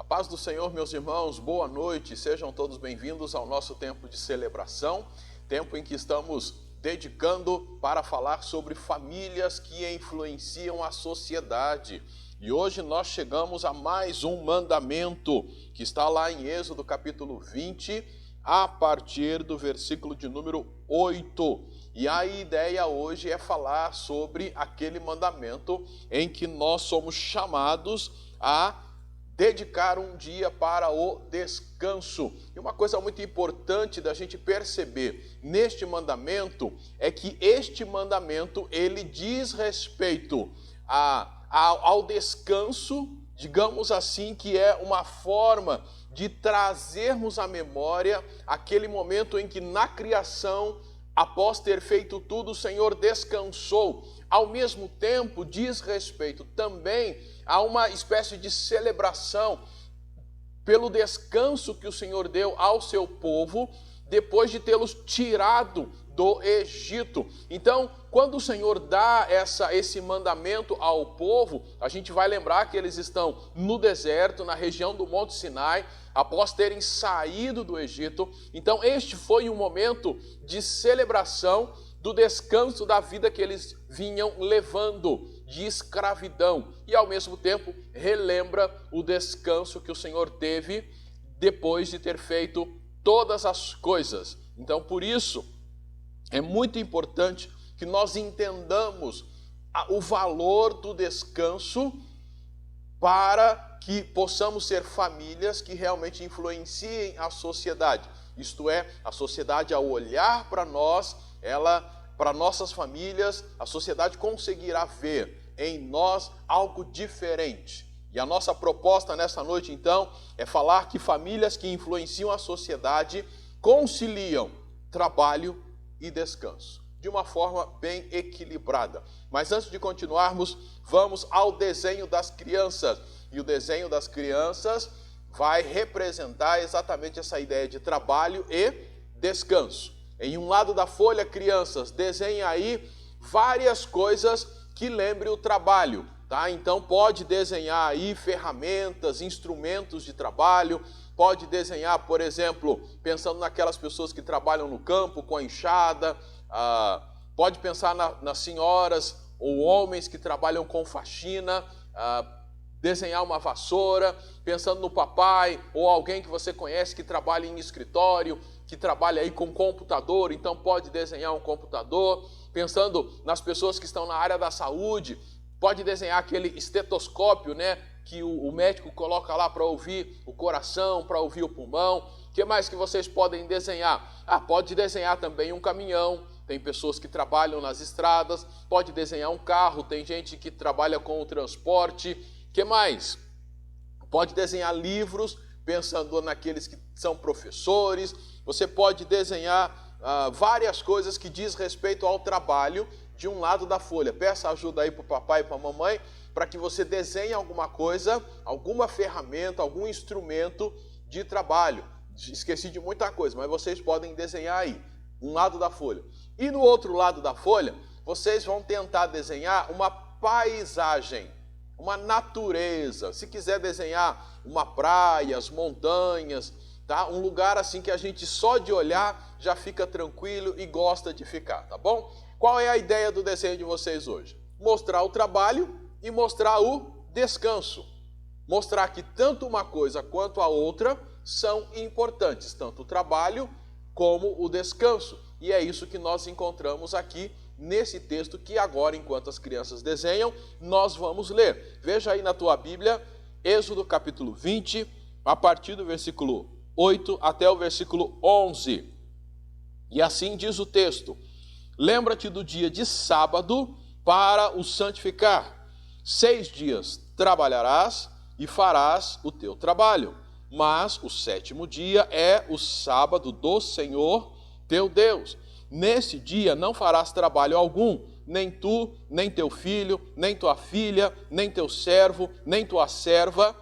A paz do Senhor, meus irmãos, boa noite, sejam todos bem-vindos ao nosso tempo de celebração, tempo em que estamos dedicando para falar sobre famílias que influenciam a sociedade. E hoje nós chegamos a mais um mandamento, que está lá em Êxodo capítulo 20, a partir do versículo de número 8. E a ideia hoje é falar sobre aquele mandamento em que nós somos chamados a dedicar um dia para o descanso. E uma coisa muito importante da gente perceber neste mandamento é que este mandamento ele diz respeito ao descanso, digamos assim, que é uma forma de trazermos à memória aquele momento em que na criação, após ter feito tudo, o Senhor descansou. Ao mesmo tempo, diz respeito também a uma espécie de celebração pelo descanso que o Senhor deu ao seu povo depois de tê-los tirado do Egito. Então, quando o Senhor dá esse mandamento ao povo, a gente vai lembrar que eles estão no deserto, na região do Monte Sinai, após terem saído do Egito. Então, este foi um momento de celebração do descanso da vida que eles vinham levando, de escravidão. E, ao mesmo tempo, relembra o descanso que o Senhor teve depois de ter feito todas as coisas. Então, por isso, é muito importante que nós entendamos o valor do descanso para que possamos ser famílias que realmente influenciem a sociedade. Isto é, a sociedade ao olhar para nós, para nossas famílias, a sociedade conseguirá ver em nós algo diferente. E a nossa proposta nessa noite, então, é falar que famílias que influenciam a sociedade conciliam trabalho e descanso, de uma forma bem equilibrada. Mas antes de continuarmos, vamos ao desenho das crianças. E o desenho das crianças vai representar exatamente essa ideia de trabalho e descanso. Em um lado da folha, crianças, desenhem aí várias coisas que lembrem o trabalho, tá? Então pode desenhar aí ferramentas, instrumentos de trabalho, pode desenhar, por exemplo, pensando naquelas pessoas que trabalham no campo com a enxada, pode pensar nas senhoras ou homens que trabalham com faxina, desenhar uma vassoura, pensando no papai ou alguém que você conhece que trabalha em escritório, que trabalha aí com computador, então pode desenhar um computador. Pensando nas pessoas que estão na área da saúde, pode desenhar aquele estetoscópio, né, que o médico coloca lá para ouvir o coração, para ouvir o pulmão. O que mais que vocês podem desenhar? Pode desenhar também um caminhão, tem pessoas que trabalham nas estradas, pode desenhar um carro, tem gente que trabalha com o transporte. O que mais? Pode desenhar livros, pensando naqueles que são professores. Você pode desenhar várias coisas que diz respeito ao trabalho de um lado da folha. Peça ajuda aí para o papai e para a mamãe, para que você desenhe alguma coisa, alguma ferramenta, algum instrumento de trabalho. Esqueci de muita coisa, mas vocês podem desenhar aí, um lado da folha. E no outro lado da folha, vocês vão tentar desenhar uma paisagem, uma natureza. Se quiser desenhar uma praia, as montanhas, tá? Um lugar assim que a gente só de olhar já fica tranquilo e gosta de ficar, tá bom? Qual é a ideia do desenho de vocês hoje? Mostrar o trabalho e mostrar o descanso. Mostrar que tanto uma coisa quanto a outra são importantes, tanto o trabalho como o descanso. E é isso que nós encontramos aqui nesse texto que agora, enquanto as crianças desenham, nós vamos ler. Veja aí na tua Bíblia, Êxodo capítulo 20, a partir do versículo 8 até o versículo 11. E assim diz o texto: lembra-te do dia de sábado para o santificar. 6 dias trabalharás e farás o teu trabalho, mas o 7º dia é o sábado do Senhor teu Deus. Nesse dia não farás trabalho algum, nem tu, nem teu filho, nem tua filha, nem teu servo, nem tua serva,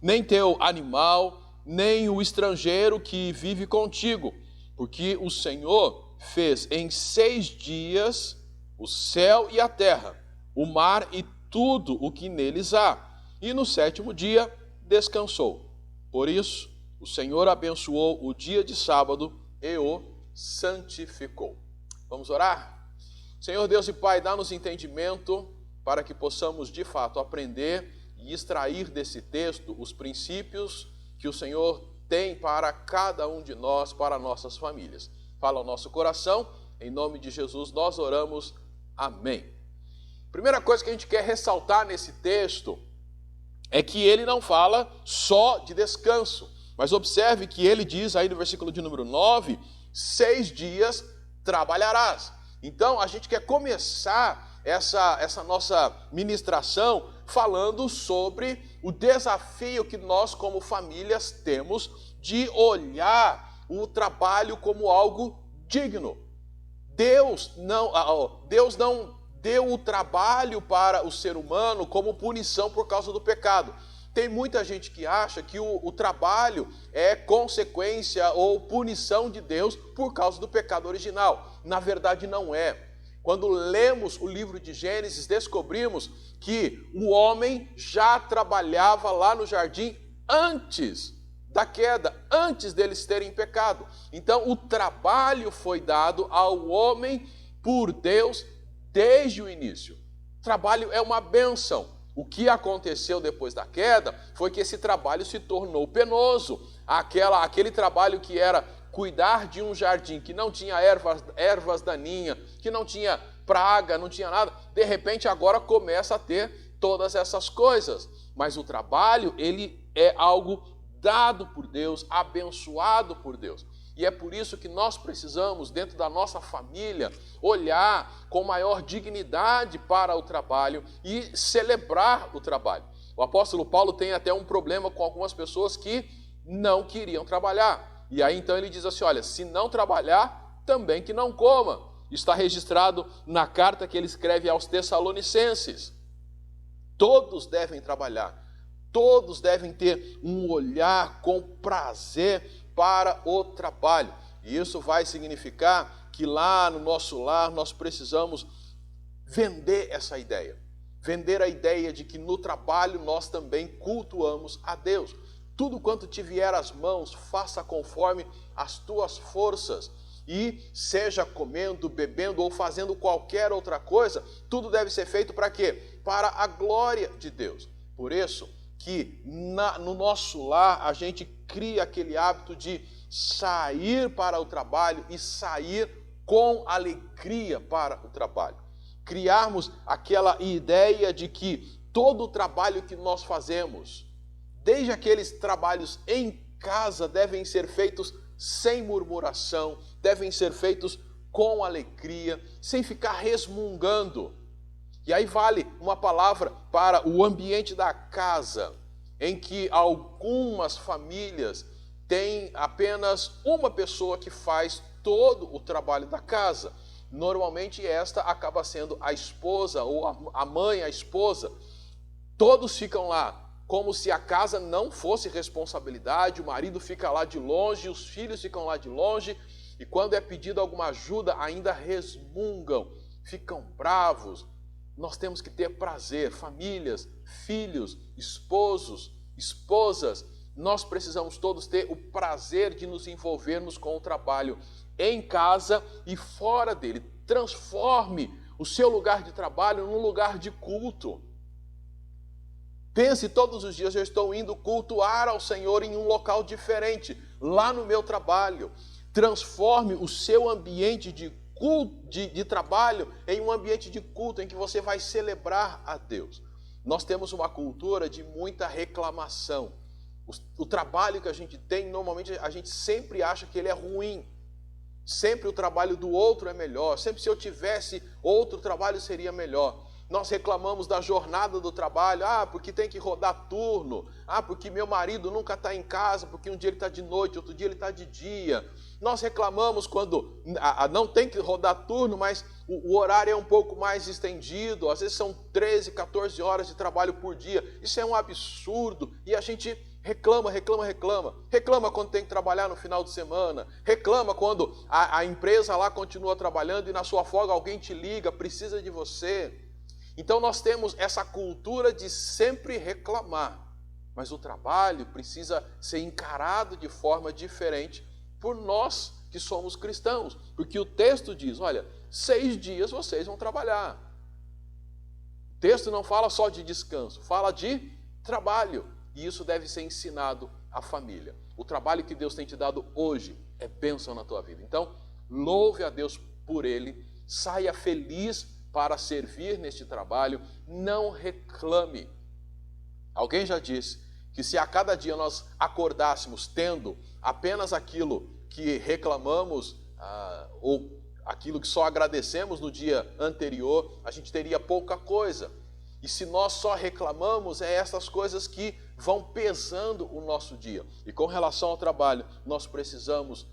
nem teu animal, nem o estrangeiro que vive contigo, porque o Senhor fez em 6 dias o céu e a terra, o mar e tudo o que neles há, e no 7º dia descansou. Por isso, o Senhor abençoou o dia de sábado e o santificou. Vamos orar? Senhor Deus e Pai, dá-nos entendimento para que possamos de fato aprender e extrair desse texto os princípios que o Senhor tem para cada um de nós, para nossas famílias. Fala ao nosso coração, em nome de Jesus nós oramos, amém. Primeira coisa que a gente quer ressaltar nesse texto é que ele não fala só de descanso, mas observe que ele diz aí no versículo de número 9, 6 dias trabalharás. Então a gente quer começar essa nossa ministração falando sobre o desafio que nós como famílias temos de olhar o trabalho como algo digno. Deus não deu o trabalho para o ser humano como punição por causa do pecado. Tem muita gente que acha que o trabalho é consequência ou punição de Deus por causa do pecado original. Na verdade, não é. Quando lemos o livro de Gênesis, descobrimos que o homem já trabalhava lá no jardim antes da queda, antes deles terem pecado. Então, o trabalho foi dado ao homem por Deus desde o início. O trabalho é uma bênção. O que aconteceu depois da queda foi que esse trabalho se tornou penoso. Aquele trabalho que era cuidar de um jardim que não tinha ervas daninhas, que não tinha praga, não tinha nada, de repente agora começa a ter todas essas coisas. Mas o trabalho, ele é algo dado por Deus, abençoado por Deus. E é por isso que nós precisamos, dentro da nossa família, olhar com maior dignidade para o trabalho e celebrar o trabalho. O apóstolo Paulo tem até um problema com algumas pessoas que não queriam trabalhar. E aí então ele diz assim, olha, se não trabalhar, também que não coma. Está registrado na carta que ele escreve aos Tessalonicenses. Todos devem trabalhar, todos devem ter um olhar com prazer para o trabalho. E isso vai significar que lá no nosso lar nós precisamos vender essa ideia. Vender a ideia de que no trabalho nós também cultuamos a Deus. Tudo quanto te vier às mãos, faça conforme as tuas forças. E seja comendo, bebendo ou fazendo qualquer outra coisa, tudo deve ser feito para quê? Para a glória de Deus. Por isso que no nosso lar a gente cria aquele hábito de sair para o trabalho e sair com alegria para o trabalho. Criarmos aquela ideia de que todo o trabalho que nós fazemos, desde aqueles trabalhos em casa, devem ser feitos sem murmuração, devem ser feitos com alegria, sem ficar resmungando. E aí vale uma palavra para o ambiente da casa, em que algumas famílias têm apenas uma pessoa que faz todo o trabalho da casa. Normalmente esta acaba sendo a esposa ou a mãe, a esposa. Todos ficam lá, como se a casa não fosse responsabilidade, o marido fica lá de longe, os filhos ficam lá de longe, e quando é pedido alguma ajuda ainda resmungam, ficam bravos. Nós temos que ter prazer, famílias, filhos, esposos, esposas, nós precisamos todos ter o prazer de nos envolvermos com o trabalho em casa e fora dele. Transforme o seu lugar de trabalho num lugar de culto. Pense todos os dias, eu estou indo cultuar ao Senhor em um local diferente, lá no meu trabalho. Transforme o seu ambiente de trabalho em um ambiente de culto, em que você vai celebrar a Deus. Nós temos uma cultura de muita reclamação. O trabalho que a gente tem, normalmente a gente sempre acha que ele é ruim. Sempre o trabalho do outro é melhor. Sempre se eu tivesse outro trabalho seria melhor. Nós reclamamos da jornada do trabalho, porque tem que rodar turno, porque meu marido nunca está em casa, porque um dia ele está de noite, outro dia ele está de dia. Nós reclamamos quando não tem que rodar turno, mas o horário é um pouco mais estendido, às vezes são 13, 14 horas de trabalho por dia. Isso é um absurdo e a gente reclama. Reclama quando tem que trabalhar no final de semana, reclama quando a empresa lá continua trabalhando e na sua folga alguém te liga, precisa de você. Então nós temos essa cultura de sempre reclamar. mas o trabalho precisa ser encarado de forma diferente por nós que somos cristãos, porque o texto diz, olha, 6 dias vocês vão trabalhar. O texto não fala só de descanso, fala de trabalho, e isso deve ser ensinado à família. O trabalho que Deus tem te dado hoje é bênção na tua vida. Então, louve a Deus por ele, saia feliz para servir neste trabalho, não reclame. Alguém já disse que se a cada dia nós acordássemos tendo apenas aquilo que reclamamos, ou aquilo que só agradecemos no dia anterior, a gente teria pouca coisa. E se nós só reclamamos, é essas coisas que vão pesando o nosso dia. E com relação ao trabalho, nós precisamos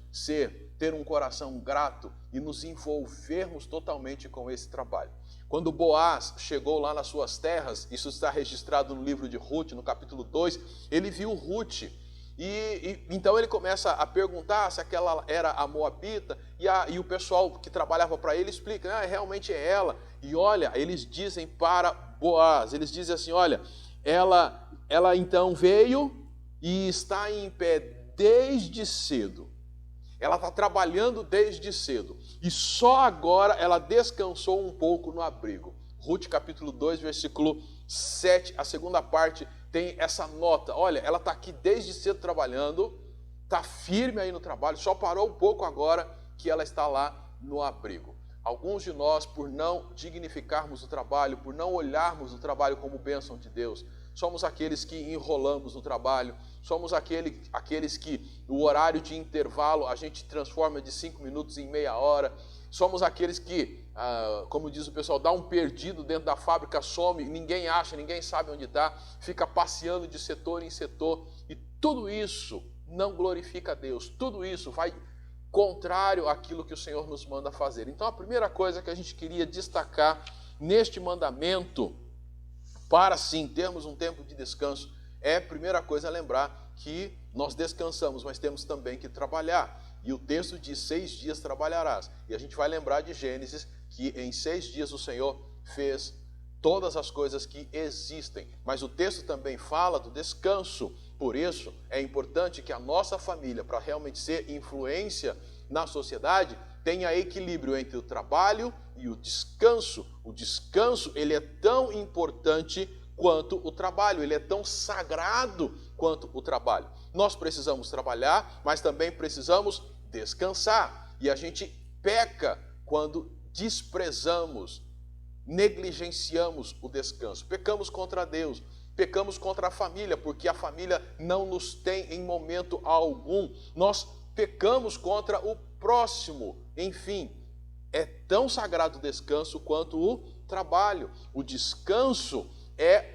ter um coração grato e nos envolvermos totalmente com esse trabalho. Quando Boaz chegou lá nas suas terras, isso está registrado no livro de Ruth, no capítulo 2, ele viu Ruth. Então ele começa a perguntar se aquela era a Moabita, e o pessoal que trabalhava para ele explica, realmente é ela. E olha, eles dizem para Boaz, eles dizem assim, olha, ela então veio e está em pé desde cedo. Ela está trabalhando desde cedo. E só agora ela descansou um pouco no abrigo. Ruth capítulo 2, versículo 7, a segunda parte tem essa nota. Olha, ela está aqui desde cedo trabalhando, está firme aí no trabalho, só parou um pouco agora que ela está lá no abrigo. Alguns de nós, por não dignificarmos o trabalho, por não olharmos o trabalho como bênção de Deus, somos aqueles que enrolamos no trabalho, somos aqueles que o horário de intervalo a gente transforma de 5 minutos em meia hora, somos aqueles que, como diz o pessoal, dá um perdido dentro da fábrica, some, ninguém acha, ninguém sabe onde está, fica passeando de setor em setor, e tudo isso não glorifica a Deus, tudo isso vai contrário àquilo que o Senhor nos manda fazer. Então a primeira coisa que a gente queria destacar neste mandamento, para sim termos um tempo de descanso, a primeira coisa é lembrar que nós descansamos, mas temos também que trabalhar. E o texto diz, 6 dias trabalharás. E a gente vai lembrar de Gênesis, que em 6 dias o Senhor fez todas as coisas que existem. Mas o texto também fala do descanso. Por isso, é importante que a nossa família, para realmente ser influência na sociedade, tenha equilíbrio entre o trabalho e o descanso. O descanso, ele é tão importante quanto o trabalho, ele é tão sagrado quanto o trabalho. Nós precisamos trabalhar, mas também precisamos descansar. E a gente peca quando desprezamos, negligenciamos o descanso. Pecamos contra Deus, pecamos contra a família, porque a família não nos tem em momento algum. Nós pecamos contra o próximo. Enfim, é tão sagrado o descanso quanto o trabalho. O descanso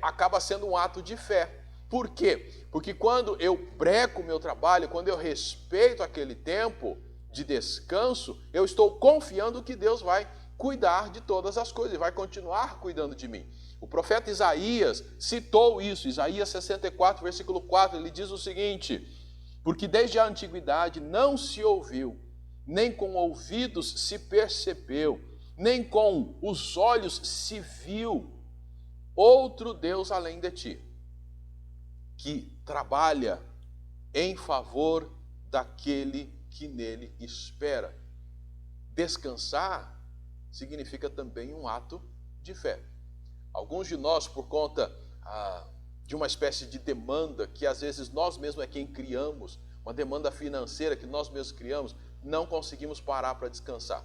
acaba sendo um ato de fé. Por quê? Porque quando eu breco o meu trabalho, quando eu respeito aquele tempo de descanso, eu estou confiando que Deus vai cuidar de todas as coisas, vai continuar cuidando de mim. O profeta Isaías citou isso, Isaías 64, versículo 4, ele diz o seguinte: porque desde a antiguidade não se ouviu, nem com ouvidos se percebeu, nem com os olhos se viu outro Deus além de ti, que trabalha em favor daquele que nele espera. Descansar significa também um ato de fé. Alguns de nós, por conta de uma espécie de demanda que às vezes nós mesmos é quem criamos, uma demanda financeira que nós mesmos criamos, não conseguimos parar para descansar.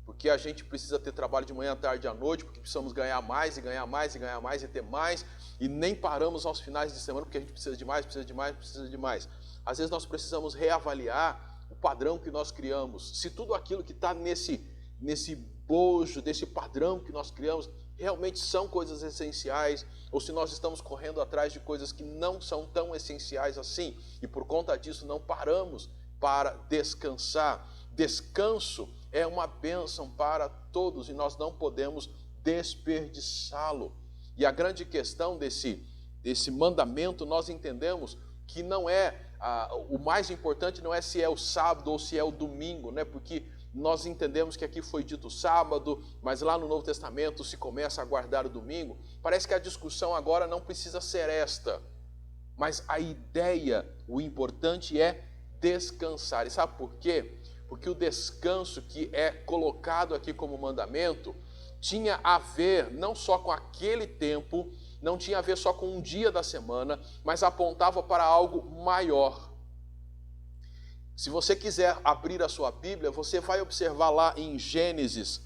Porque a gente precisa ter trabalho de manhã, tarde e à noite, porque precisamos ganhar mais e ganhar mais e ganhar mais e ter mais, e nem paramos aos finais de semana porque a gente precisa de mais, precisa de mais, precisa de mais. Às vezes nós precisamos reavaliar o padrão que nós criamos, se tudo aquilo que está nesse bojo, desse padrão que nós criamos, realmente são coisas essenciais, ou se nós estamos correndo atrás de coisas que não são tão essenciais assim, e por conta disso não paramos para descansar. Descanso é uma bênção para todos e nós não podemos desperdiçá-lo. E a grande questão desse mandamento, nós entendemos que não é, o mais importante não é se é o sábado ou se é o domingo, né? Porque nós entendemos que aqui foi dito sábado, mas lá no Novo Testamento se começa a guardar o domingo. Parece que a discussão agora não precisa ser esta, mas a ideia, o importante é descansar. E sabe por quê? Porque o descanso que é colocado aqui como mandamento tinha a ver não só com aquele tempo, não tinha a ver só com um dia da semana, mas apontava para algo maior. Se você quiser abrir a sua Bíblia, você vai observar lá em Gênesis,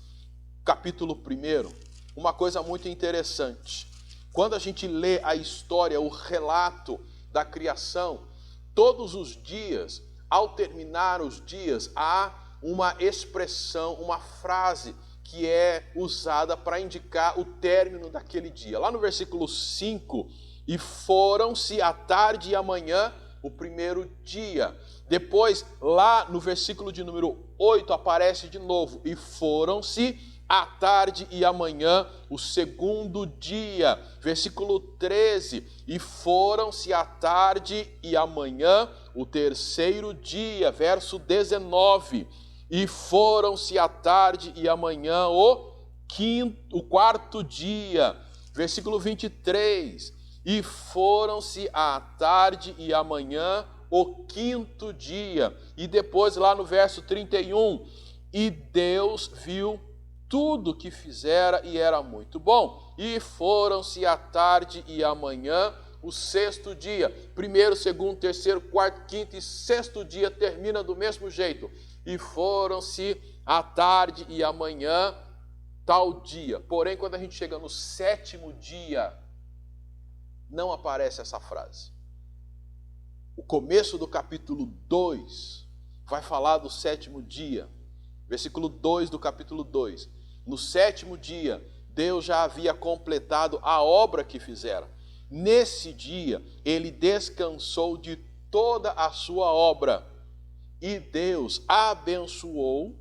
capítulo 1, uma coisa muito interessante. Quando a gente lê a história, o relato da criação, todos os dias, ao terminar os dias, há uma expressão, uma frase que é usada para indicar o término daquele dia. Lá no versículo 5, e foram-se a tarde e a manhã o primeiro dia. Depois, lá no versículo de número 8, aparece de novo, e foram-se a tarde e a manhã o segundo dia. Versículo 13, e foram-se a tarde e a manhã o terceiro dia. Verso 19, e foram-se a tarde e a manhã o quarto dia. Versículo 23, e foram-se a tarde e a manhã o quinto dia. E depois lá no verso 31, e Deus viu tudo que fizera e era muito bom. E foram-se a tarde e a manhã o sexto dia. Primeiro, segundo, terceiro, quarto, quinto e sexto dia termina do mesmo jeito. E foram-se a tarde e a manhã tal dia. Porém, quando a gente chega no sétimo dia, não aparece essa frase. O começo do capítulo 2 vai falar do sétimo dia. Versículo 2 do capítulo 2. No sétimo dia, Deus já havia completado a obra que fizera. Nesse dia, ele descansou de toda a sua obra. E Deus abençoou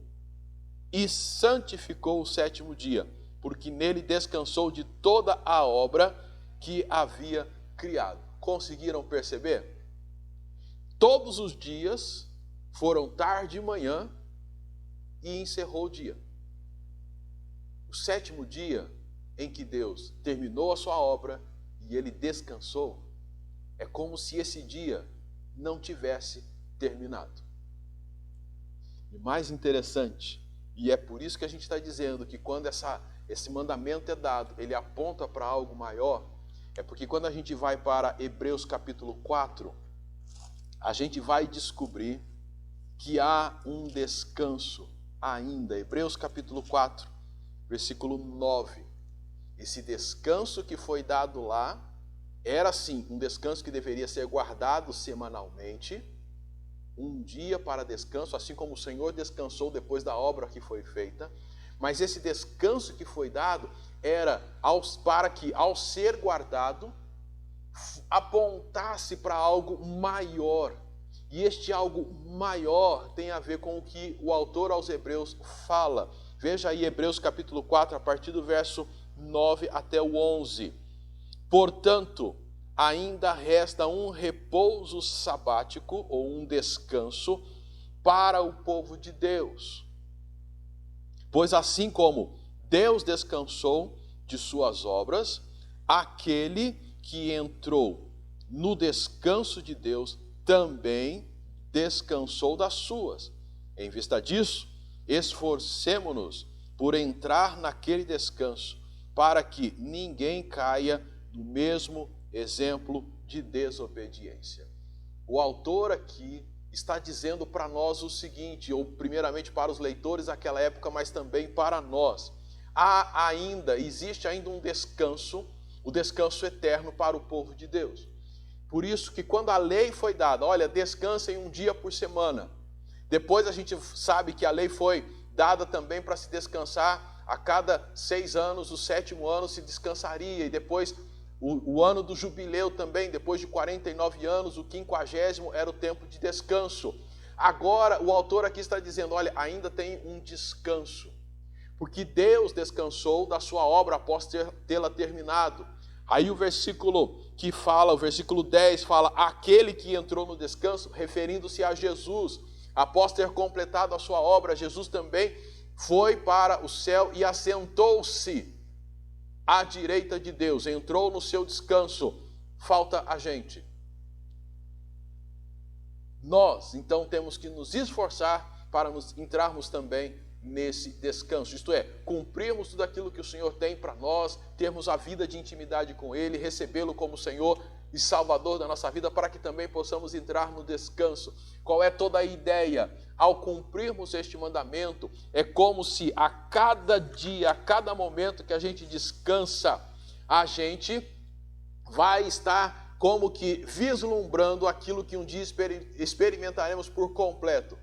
e santificou o sétimo dia, porque nele descansou de toda a obra que havia criado. Conseguiram perceber? Todos os dias foram tarde e manhã e encerrou o dia. O sétimo dia em que Deus terminou a sua obra e ele descansou, é como se esse dia não tivesse terminado. E mais interessante, e é por isso que a gente está dizendo que quando esse mandamento é dado, ele aponta para algo maior, é porque quando a gente vai para Hebreus capítulo 4, a gente vai descobrir que há um descanso ainda. Hebreus capítulo 4, versículo 9. Esse descanso que foi dado lá era sim um descanso que deveria ser guardado semanalmente, um dia para descanso, assim como o Senhor descansou depois da obra que foi feita. Mas esse descanso que foi dado era para que, ao ser guardado, apontasse para algo maior. E este algo maior tem a ver com o que o autor aos Hebreus fala. Veja aí Hebreus capítulo 4, a partir do verso 9 até o 11. Portanto, ainda resta um repouso sabático, ou um descanso, para o povo de Deus. Pois assim como Deus descansou de suas obras, aquele que entrou no descanso de Deus também descansou das suas. Em vista disso, esforcemo-nos por entrar naquele descanso, para que ninguém caia no mesmo exemplo de desobediência. O autor aqui está dizendo para nós o seguinte, ou primeiramente para os leitores daquela época, mas também para nós. Existe ainda um descanso, o descanso eterno para o povo de Deus. Por isso que quando a lei foi dada, olha, descansem um dia por semana. Depois a gente sabe que a lei foi dada também para se descansar a cada 6 anos, o 7º ano se descansaria, e depois o ano do jubileu também, depois de 49 anos, o 50º era o tempo de descanso. Agora o autor aqui está dizendo, olha, ainda tem um descanso, porque Deus descansou da sua obra após tê-la terminado. Aí o versículo que fala, o versículo 10 fala, aquele que entrou no descanso, referindo-se a Jesus. Após ter completado a sua obra, Jesus também foi para o céu e assentou-se à direita de Deus, entrou no seu descanso. Falta a gente. Nós, então, temos que nos esforçar para entrarmos também nesse descanso, isto é, cumprirmos tudo aquilo que o Senhor tem para nós, termos a vida de intimidade com Ele, recebê-lo como Senhor e Salvador da nossa vida, para que também possamos entrar no descanso. Qual é toda a ideia? Ao cumprirmos este mandamento, é como se a cada dia, a cada momento que a gente descansa, a gente vai estar como que vislumbrando aquilo que um dia experimentaremos por completo.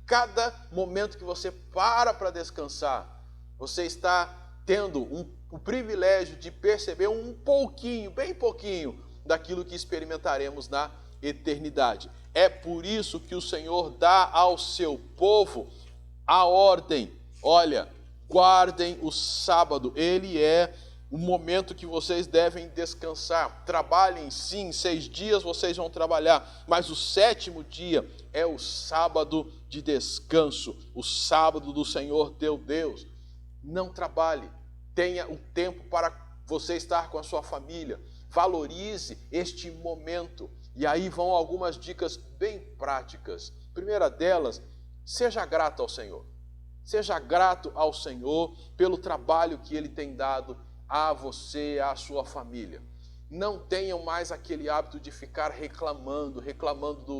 Cada momento que você para descansar, você está tendo o privilégio de perceber um pouquinho, bem pouquinho, daquilo que experimentaremos na eternidade. É por isso que o Senhor dá ao seu povo a ordem: olha, guardem o sábado, ele é o momento que vocês devem descansar. Trabalhem sim, 6 dias vocês vão trabalhar, mas o 7º dia é o sábado de descanso, o sábado do Senhor teu Deus. Não trabalhe, tenha o tempo para você estar com a sua família, valorize este momento. E aí vão algumas dicas bem práticas. Primeira delas, seja grato ao Senhor. Seja grato ao Senhor pelo trabalho que Ele tem dado a você, à sua família. Não tenham mais aquele hábito de ficar reclamando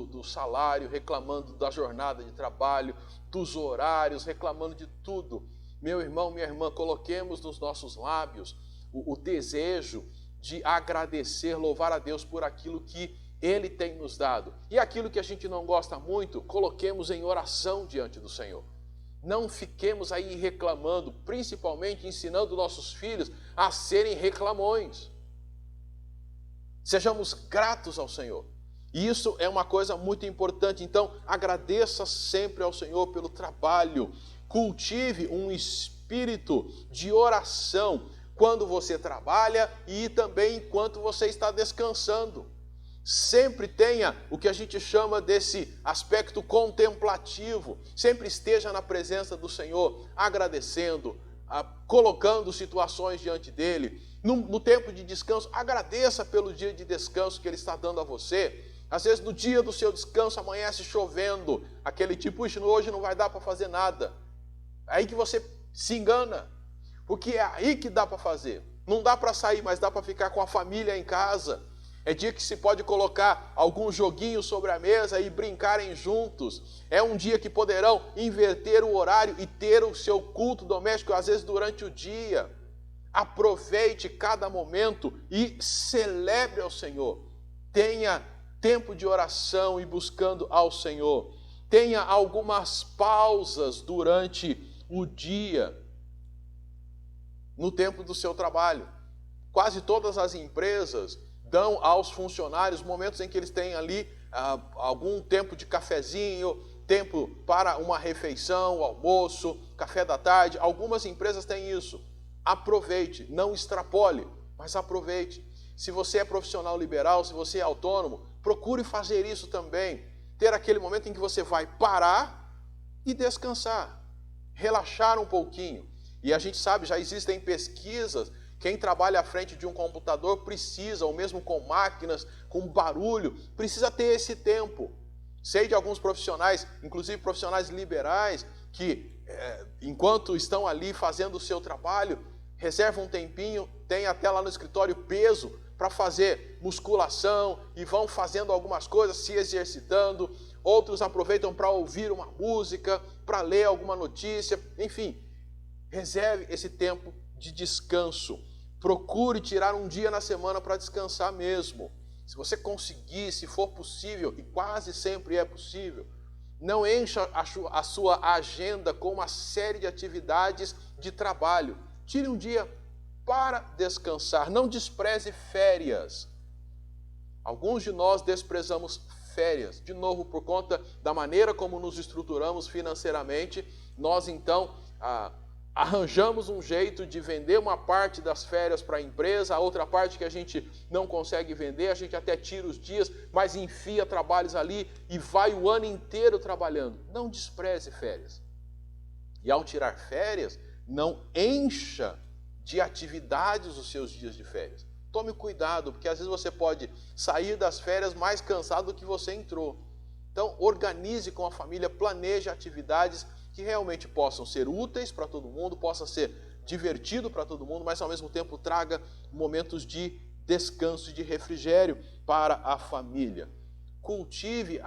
do salário, reclamando da jornada de trabalho, dos horários, reclamando de tudo. Meu irmão, minha irmã, coloquemos nos nossos lábios o desejo de agradecer, louvar a Deus por aquilo que Ele tem nos dado. E aquilo que a gente não gosta muito, coloquemos em oração diante do Senhor. Não fiquemos aí reclamando, principalmente ensinando nossos filhos a serem reclamões. Sejamos gratos ao Senhor. E isso é uma coisa muito importante. Então, agradeça sempre ao Senhor pelo trabalho. Cultive um espírito de oração quando você trabalha e também enquanto você está descansando. Sempre tenha o que a gente chama desse aspecto contemplativo. Sempre esteja na presença do Senhor, agradecendo, colocando situações diante dEle. No tempo de descanso, agradeça pelo dia de descanso que Ele está dando a você. Às vezes no dia do seu descanso amanhece chovendo, aquele tipo, hoje não vai dar para fazer nada. É aí que você se engana, porque é aí que dá para fazer. Não dá para sair, mas dá para ficar com a família em casa. É dia que se pode colocar algum joguinho sobre a mesa e brincarem juntos. É um dia que poderão inverter o horário e ter o seu culto doméstico, às vezes durante o dia. Aproveite cada momento e celebre ao Senhor. Tenha tempo de oração e buscando ao Senhor. Tenha algumas pausas durante o dia, no tempo do seu trabalho. Quase todas as empresas dão aos funcionários momentos em que eles têm ali algum tempo de cafezinho, tempo para uma refeição, almoço, café da tarde. Algumas empresas têm isso. Aproveite, não extrapole, mas aproveite. Se você é profissional liberal, se você é autônomo, procure fazer isso também. Ter aquele momento em que você vai parar e descansar, relaxar um pouquinho. E a gente sabe, já existem pesquisas. Quem trabalha à frente de um computador precisa, ou mesmo com máquinas, com barulho, precisa ter esse tempo. Sei de alguns profissionais, inclusive profissionais liberais, que enquanto estão ali fazendo o seu trabalho, reservam um tempinho, tem até lá no escritório peso para fazer musculação e vão fazendo algumas coisas, se exercitando. Outros aproveitam para ouvir uma música, para ler alguma notícia, enfim. Reserve esse tempo de descanso. Procure tirar um dia na semana para descansar mesmo. Se você conseguir, se for possível, e quase sempre é possível, não encha a sua agenda com uma série de atividades de trabalho. Tire um dia para descansar. Não despreze férias. Alguns de nós desprezamos férias. De novo, por conta da maneira como nos estruturamos financeiramente, nós então arranjamos um jeito de vender uma parte das férias para a empresa, a outra parte que a gente não consegue vender, a gente até tira os dias, mas enfia trabalhos ali e vai o ano inteiro trabalhando. Não despreze férias. E ao tirar férias, não encha de atividades os seus dias de férias. Tome cuidado, porque às vezes você pode sair das férias mais cansado do que você entrou. Então, organize com a família, planeje atividades que realmente possam ser úteis para todo mundo, possa ser divertido para todo mundo, mas ao mesmo tempo traga momentos de descanso e de refrigério para a família. Cultive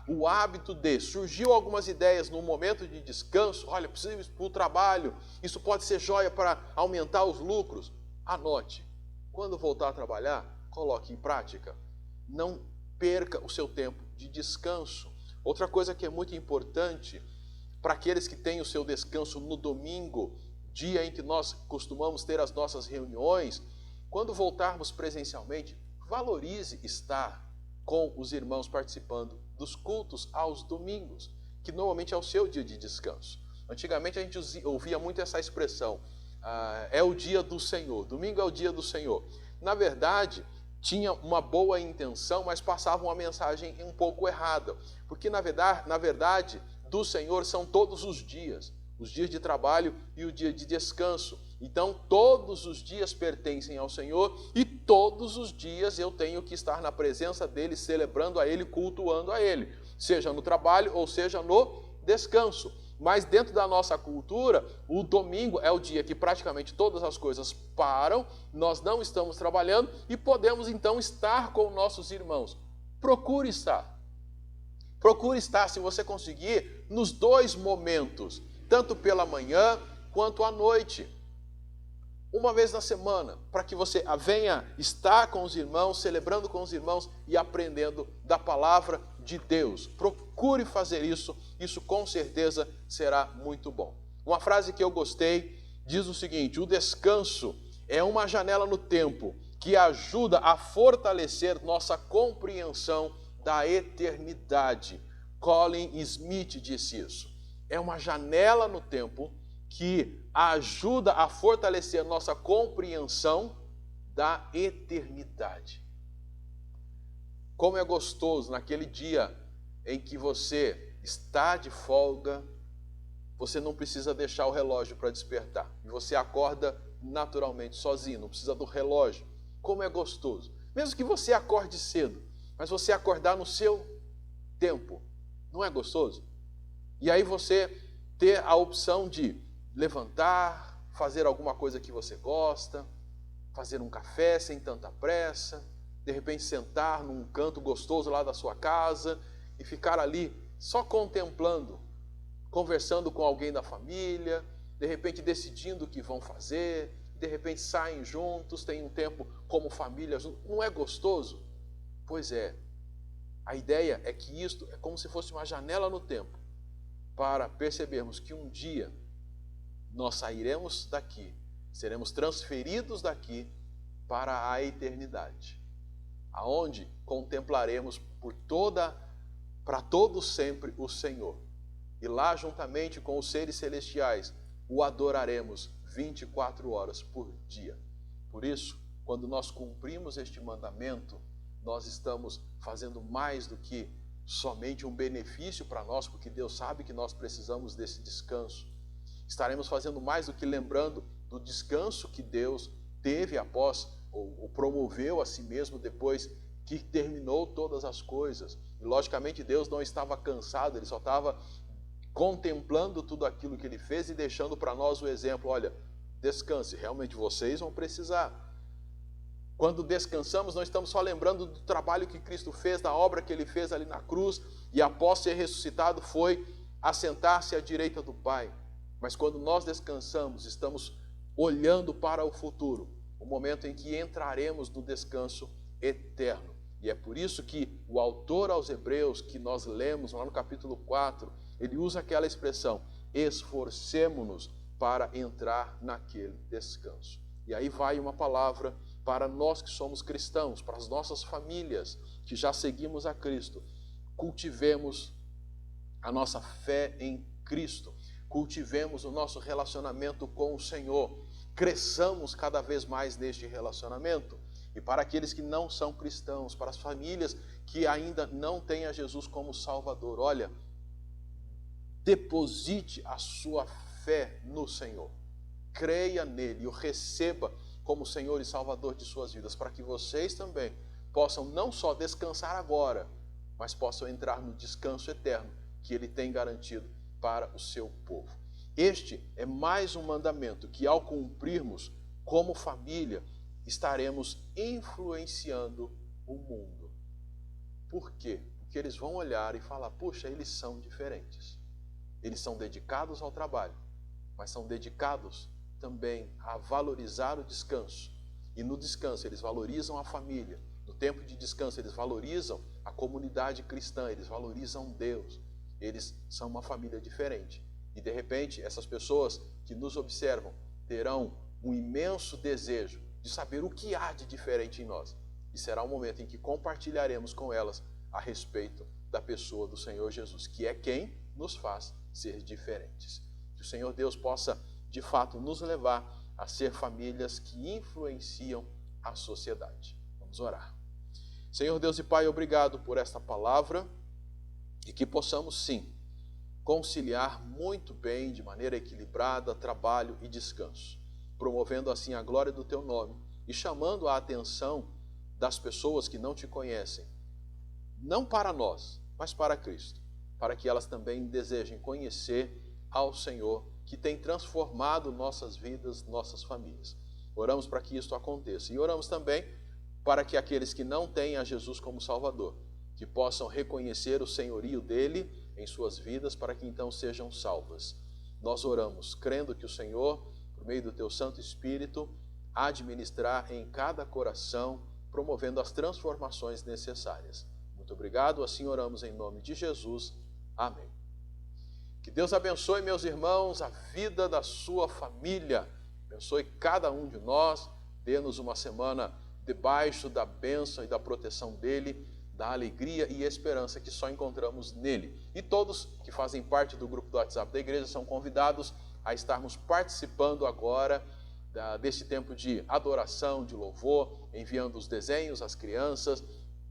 o hábito de, surgiu algumas ideias no momento de descanso, olha, preciso ir para o trabalho, isso pode ser joia para aumentar os lucros. Anote, quando voltar a trabalhar, coloque em prática. Não perca o seu tempo de descanso. Outra coisa que é muito importante para aqueles que têm o seu descanso no domingo, dia em que nós costumamos ter as nossas reuniões, quando voltarmos presencialmente, valorize estar com os irmãos participando dos cultos aos domingos, que normalmente é o seu dia de descanso. Antigamente a gente ouvia muito essa expressão, é o dia do Senhor, domingo é o dia do Senhor. Na verdade, tinha uma boa intenção, mas passava uma mensagem um pouco errada, porque na verdade do Senhor são todos os dias de trabalho e o dia de descanso. Então, todos os dias pertencem ao Senhor e todos os dias eu tenho que estar na presença dEle, celebrando a Ele, cultuando a Ele, seja no trabalho ou seja no descanso. Mas dentro da nossa cultura, o domingo é o dia que praticamente todas as coisas param, nós não estamos trabalhando e podemos então estar com nossos irmãos. Procure estar. Procure estar, se você conseguir, nos dois momentos, tanto pela manhã quanto à noite. Uma vez na semana, para que você venha estar com os irmãos, celebrando com os irmãos e aprendendo da palavra de Deus. Procure fazer isso, isso com certeza será muito bom. Uma frase que eu gostei diz o seguinte: o descanso é uma janela no tempo que ajuda a fortalecer nossa compreensão da eternidade. Colin Smith disse isso. É uma janela no tempo que ajuda a fortalecer nossa compreensão da eternidade. Como é gostoso naquele dia em que você está de folga, você não precisa deixar o relógio para despertar. E você acorda naturalmente, sozinho, não precisa do relógio. Como é gostoso. Mesmo que você acorde cedo, mas você acordar no seu tempo, não é gostoso? E aí você ter a opção de levantar, fazer alguma coisa que você gosta, fazer um café sem tanta pressa, de repente sentar num canto gostoso lá da sua casa e ficar ali só contemplando, conversando com alguém da família, de repente decidindo o que vão fazer, de repente saem juntos, têm um tempo como família juntos. Não é gostoso? Pois é. A ideia é que isto é como se fosse uma janela no tempo para percebermos que um dia nós sairemos daqui, seremos transferidos daqui para a eternidade, aonde contemplaremos para todo sempre o Senhor. E lá, juntamente com os seres celestiais, o adoraremos 24 horas por dia. Por isso, quando nós cumprimos este mandamento, nós estamos fazendo mais do que somente um benefício para nós, porque Deus sabe que nós precisamos desse descanso. Estaremos fazendo mais do que lembrando do descanso que Deus teve após, ou promoveu a si mesmo depois que terminou todas as coisas. E logicamente Deus não estava cansado, Ele só estava contemplando tudo aquilo que Ele fez e deixando para nós o exemplo. Olha, descanse, realmente vocês vão precisar. Quando descansamos, não estamos só lembrando do trabalho que Cristo fez, da obra que Ele fez ali na cruz, e após ser ressuscitado foi assentar-se à direita do Pai. Mas quando nós descansamos, estamos olhando para o futuro, o momento em que entraremos no descanso eterno. E é por isso que o autor aos Hebreus, que nós lemos lá no capítulo 4, ele usa aquela expressão, esforcemo-nos para entrar naquele descanso. E aí vai uma palavra para nós que somos cristãos, para as nossas famílias que já seguimos a Cristo. Cultivemos a nossa fé em Cristo. Cultivemos o nosso relacionamento com o Senhor. Cresçamos cada vez mais neste relacionamento. E para aqueles que não são cristãos, para as famílias que ainda não têm a Jesus como Salvador, olha, deposite a sua fé no Senhor. Creia nele e o receba como Senhor e Salvador de suas vidas, para que vocês também possam não só descansar agora, mas possam entrar no descanso eterno que Ele tem garantido para o seu povo. Este é mais um mandamento que, ao cumprirmos como família, estaremos influenciando o mundo. Por quê? Porque eles vão olhar e falar, puxa, eles são diferentes. Eles são dedicados ao trabalho, mas são dedicados também a valorizar o descanso. E no descanso eles valorizam a família. No tempo de descanso eles valorizam a comunidade cristã, eles valorizam Deus. Eles são uma família diferente. E de repente essas pessoas que nos observam terão um imenso desejo de saber o que há de diferente em nós. E será um momento em que compartilharemos com elas a respeito da pessoa do Senhor Jesus, que é quem nos faz ser diferentes. Que o Senhor Deus possa, de fato, nos levar a ser famílias que influenciam a sociedade. Vamos orar. Senhor Deus e Pai, obrigado por esta palavra e que possamos, sim, conciliar muito bem, de maneira equilibrada, trabalho e descanso, promovendo assim a glória do Teu nome e chamando a atenção das pessoas que não Te conhecem, não para nós, mas para Cristo, para que elas também desejem conhecer ao Senhor, que tem transformado nossas vidas, nossas famílias. Oramos para que isso aconteça e oramos também para que aqueles que não têm a Jesus como Salvador, que possam reconhecer o senhorio dele em suas vidas, para que então sejam salvas. Nós oramos, crendo que o Senhor, por meio do Teu Santo Espírito, há de ministrar em cada coração, promovendo as transformações necessárias. Muito obrigado, assim oramos em nome de Jesus. Amém. Que Deus abençoe, meus irmãos, a vida da sua família. Abençoe cada um de nós, dê-nos uma semana debaixo da bênção e da proteção dele, da alegria e esperança que só encontramos nele. E todos que fazem parte do grupo do WhatsApp da igreja são convidados a estarmos participando agora deste tempo de adoração, de louvor, enviando os desenhos às crianças,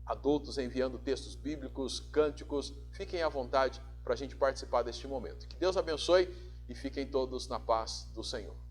adultos enviando textos bíblicos, cânticos. Fiquem à vontade para a gente participar deste momento. Que Deus abençoe e fiquem todos na paz do Senhor.